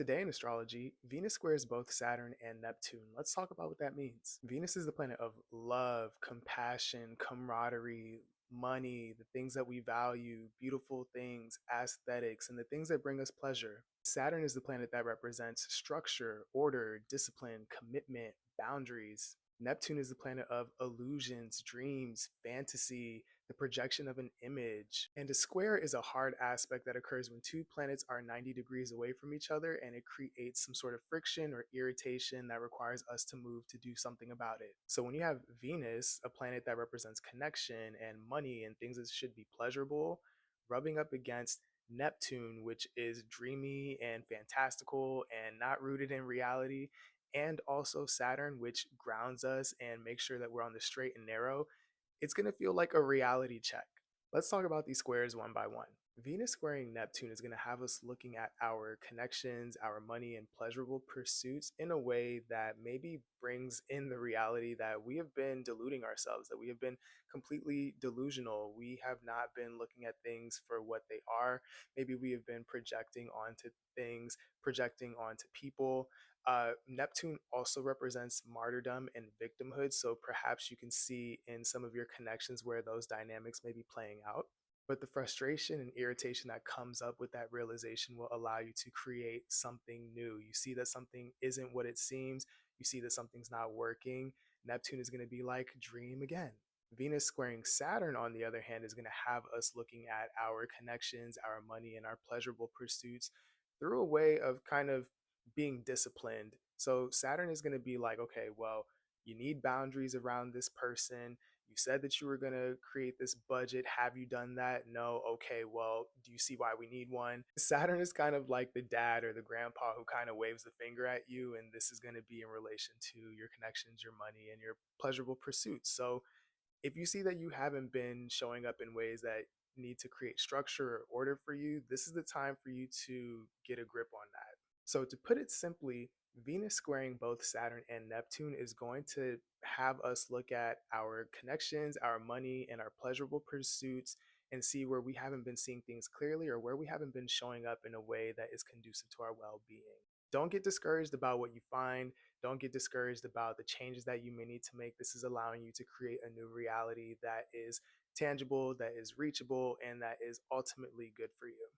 Today in astrology, Venus squares both Saturn and Neptune. Let's talk about what that means. Venus is the planet of love, compassion, camaraderie, money, the things that we value, beautiful things, aesthetics, and the things that bring us pleasure. Saturn is the planet that represents structure, order, discipline, commitment, boundaries. Neptune is the planet of illusions, dreams, fantasy, the projection of an image. And a square is a hard aspect that occurs when two planets are 90 degrees away from each other, and it creates some sort of friction or irritation that requires us to move to do something about it. So when you have Venus, a planet that represents connection and money and things that should be pleasurable, rubbing up against Neptune, which is dreamy and fantastical and not rooted in reality, and also Saturn, which grounds us and makes sure that we're on the straight and narrow, it's going to feel like a reality check. Let's talk about these squares one by one. Venus squaring Neptune is going to have us looking at our connections, our money, and pleasurable pursuits in a way that maybe brings in the reality that we have been deluding ourselves, that we have been completely delusional. We have not been looking at things for what they are. Maybe we have been projecting onto things, projecting onto people. Neptune also represents martyrdom and victimhood, so perhaps you can see in some of your connections where those dynamics may be playing out. But the frustration and irritation that comes up with that realization will allow you to create something new. You see that something isn't what it seems, you see that something's not working. Neptune is going to be like, dream again. Venus squaring Saturn, on the other hand, is going to have us looking at our connections, our money, and our pleasurable pursuits through a way of kind of being disciplined. So Saturn is going to be like, okay, well, you need boundaries around this person. You said that you were going to create this budget. Have you done that? No. Okay, well, do you see why we need one? Saturn is kind of like the dad or the grandpa who kind of waves the finger at you. And this is going to be in relation to your connections, your money, and your pleasurable pursuits. So if you see that you haven't been showing up in ways that need to create structure or order for you, this is the time for you to get a grip on that. So, to put it simply, Venus squaring both Saturn and Neptune is going to have us look at our connections, our money, and our pleasurable pursuits and see where we haven't been seeing things clearly or where we haven't been showing up in a way that is conducive to our well being. Don't get discouraged about what you find. Don't get discouraged about the changes that you may need to make. This is allowing you to create a new reality that is tangible, that is reachable, and that is ultimately good for you.